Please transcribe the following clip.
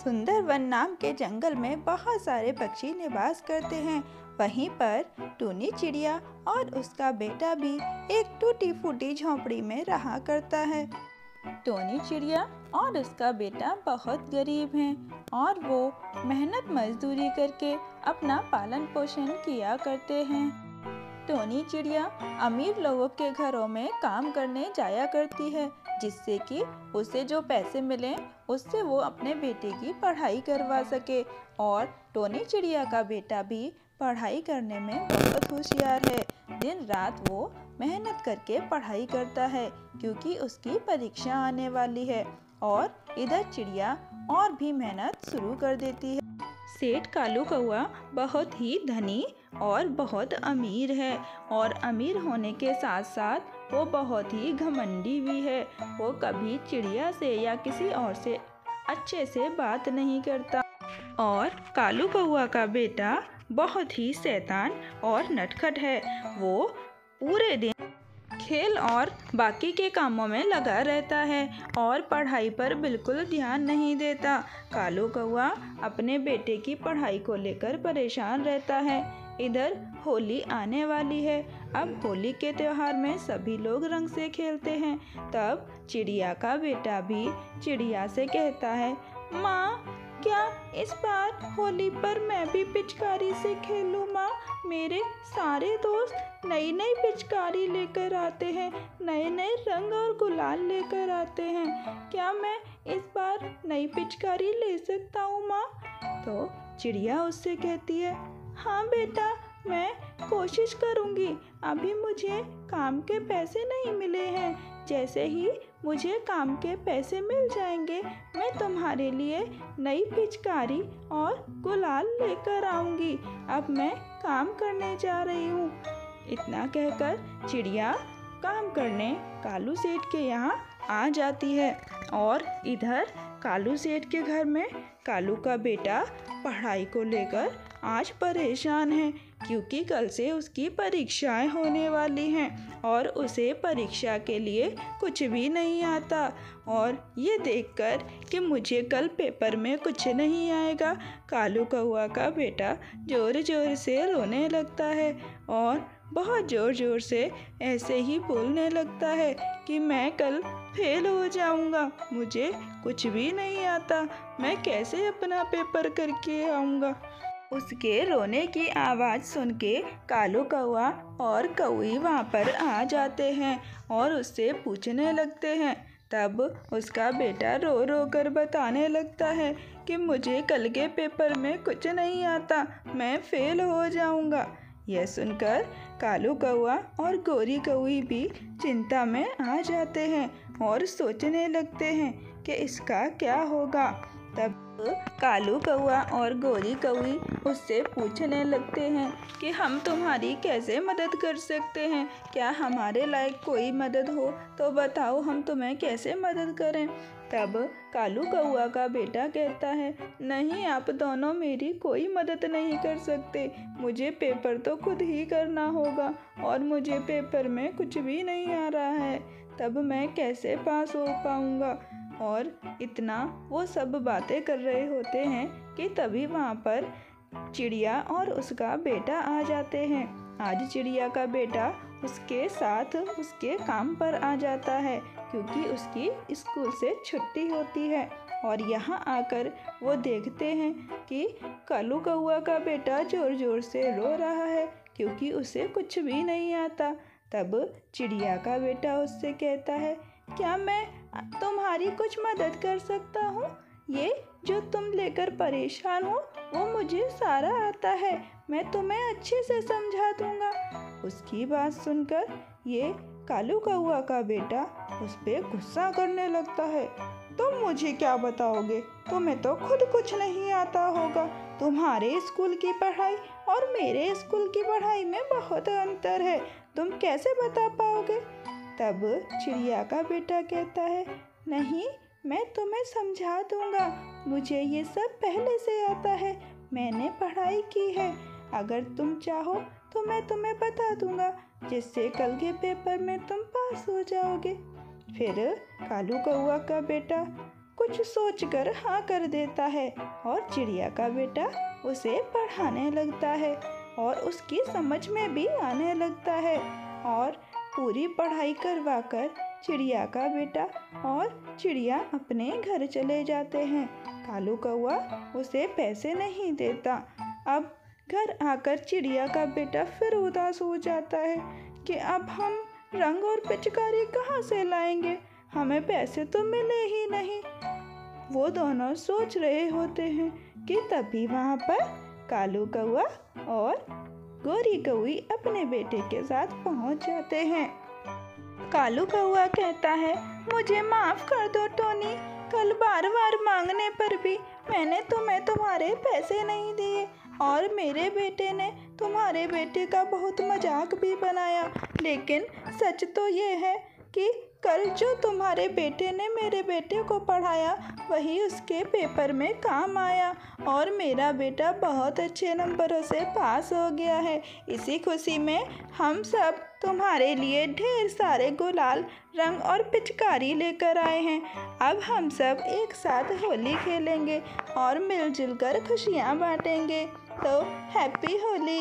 सुंदरवन नाम के जंगल में बहुत सारे पक्षी निवास करते हैं। वहीं पर टूनी चिड़िया और उसका बेटा भी एक टूटी फूटी झोंपड़ी में रहा करता है। टोनी चिड़िया और उसका बेटा बहुत गरीब हैं और वो मेहनत मजदूरी करके अपना पालन पोषण किया करते हैं। टोनी चिड़िया अमीर लोगों के घरों में काम करने जाया करती है, जिससे कि उसे जो पैसे मिले उससे वो अपने बेटे की पढ़ाई करवा सके। और टोनी चिड़िया का बेटा भी पढ़ाई करने में बहुत होशियार है। दिन रात वो मेहनत करके पढ़ाई करता है क्योंकि उसकी परीक्षा आने वाली है। और इधर चिड़िया और भी मेहनत शुरू कर देती है। सेठ कालू कौआ बहुत ही धनी और बहुत अमीर है और अमीर होने के साथ साथ वो बहुत ही घमंडी भी है। वो कभी चिड़िया से या किसी और से अच्छे से बात नहीं करता। और कालू कौआ का बेटा बहुत ही शैतान और नटखट है। वो पूरे दिन खेल और बाकी के कामों में लगा रहता है और पढ़ाई पर बिल्कुल ध्यान नहीं देता। कालू कौआ अपने बेटे की पढ़ाई को लेकर परेशान रहता है। इधर होली आने वाली है। अब होली के त्योहार में सभी लोग रंग से खेलते हैं। तब चिड़िया का बेटा भी चिड़िया से कहता है, माँ, क्या इस बार होली पर मैं भी पिचकारी से खेलूं माँ? मेरे सारे दोस्त नई नई पिचकारी लेकर आते हैं, नए नए रंग और गुलाल लेकर आते हैं। क्या मैं इस बार नई पिचकारी ले सकता हूँ माँ? तो चिड़िया उससे कहती है, हाँ बेटा, मैं कोशिश करूँगी। अभी मुझे काम के पैसे नहीं मिले हैं। जैसे ही मुझे काम के पैसे मिल जाएंगे मैं तुम्हारे लिए नई पिचकारी और गुलाल लेकर आऊँगी। अब मैं काम करने जा रही हूँ। इतना कहकर चिड़िया काम करने कालू सेठ के यहाँ आ जाती है। और इधर कालू सेठ के घर में कालू का बेटा पढ़ाई को लेकर आज परेशान है क्योंकि कल से उसकी परीक्षाएं होने वाली हैं और उसे परीक्षा के लिए कुछ भी नहीं आता। और ये देखकर कि मुझे कल पेपर में कुछ नहीं आएगा, कालू कौआ का बेटा जोर जोर से रोने लगता है और बहुत ज़ोर ज़ोर से ऐसे ही बोलने लगता है कि मैं कल फेल हो जाऊंगा, मुझे कुछ भी नहीं आता, मैं कैसे अपना पेपर करके आऊँगा। उसके रोने की आवाज़ सुन के कालू कौआ और कौई वहाँ पर आ जाते हैं और उससे पूछने लगते हैं। तब उसका बेटा रो रो कर बताने लगता है कि मुझे कल के पेपर में कुछ नहीं आता, मैं फेल हो जाऊंगा। यह सुनकर कालू कौआ और गोरी कौई भी चिंता में आ जाते हैं और सोचने लगते हैं कि इसका क्या होगा। तब कालू कौआ और गोरी कौई उससे पूछने लगते हैं कि हम तुम्हारी कैसे मदद कर सकते हैं, क्या हमारे लायक कोई मदद हो तो बताओ, हम तुम्हें कैसे मदद करें। तब कालू कौआ का बेटा कहता है, नहीं, आप दोनों मेरी कोई मदद नहीं कर सकते, मुझे पेपर तो खुद ही करना होगा और मुझे पेपर में कुछ भी नहीं आ रहा है, तब मैं कैसे पास हो पाऊँगा। और इतना वो सब बातें कर रहे होते हैं कि तभी वहाँ पर चिड़िया और उसका बेटा आ जाते हैं। आज चिड़िया का बेटा उसके साथ उसके काम पर आ जाता है क्योंकि उसकी स्कूल से छुट्टी होती है। और यहाँ आकर वो देखते हैं कि कालू कौआ का बेटा ज़ोर ज़ोर से रो रहा है क्योंकि उसे कुछ भी नहीं आता। तब चिड़िया का बेटा उससे कहता है, क्या मैं तुम्हारी कुछ मदद कर सकता हूँ? ये जो तुम लेकर परेशान हो वो मुझे सारा आता है, मैं तुम्हें अच्छे से समझा दूंगा। उसकी बात सुनकर ये कालू कौआ का बेटा उस पर गुस्सा करने लगता है, तुम मुझे क्या बताओगे, तुम्हें तो खुद कुछ नहीं आता होगा, तुम्हारे स्कूल की पढ़ाई और मेरे स्कूल की पढ़ाई में बहुत अंतर है, तुम कैसे बता पाओगे। तब चिड़िया का बेटा कहता है, नहीं, मैं तुम्हें समझा दूंगा, मुझे ये सब पहले से आता है, मैंने पढ़ाई की है, अगर तुम चाहो तो मैं तुम्हें बता दूंगा जिससे कल के पेपर में तुम पास हो जाओगे। फिर कालू कौआ का बेटा कुछ सोचकर हाँ कर देता है और चिड़िया का बेटा उसे पढ़ाने लगता है और उसकी समझ में भी आने लगता है और पूरी पढ़ाई करवाकर चिड़िया का बेटा और चिड़िया अपने घर चले जाते हैं। कालू कौआ उसे पैसे नहीं देता। अब घर आकर चिड़िया का बेटा फिर उदास हो जाता है कि अब हम रंग और पिचकारी कहाँ से लाएंगे, हमें पैसे तो मिले ही नहीं। वो दोनों सोच रहे होते हैं कि तभी वहाँ पर कालू कौआ और गोरी कौई अपने बेटे के साथ पहुँच जाते हैं। कालू कौआ कहता है, मुझे माफ़ कर दो टोनी, कल बार बार मांगने पर भी मैंने तुम्हें तुम्हारे पैसे नहीं दिए और मेरे बेटे ने तुम्हारे बेटे का बहुत मजाक भी बनाया। लेकिन सच तो ये है कि कल जो तुम्हारे बेटे ने मेरे बेटे को पढ़ाया वही उसके पेपर में काम आया और मेरा बेटा बहुत अच्छे नंबरों से पास हो गया है। इसी खुशी में हम सब तुम्हारे लिए ढेर सारे गुलाल, रंग और पिचकारी लेकर आए हैं। अब हम सब एक साथ होली खेलेंगे और मिलजुल कर खुशियाँ बांटेंगे। तो हैप्पी होली।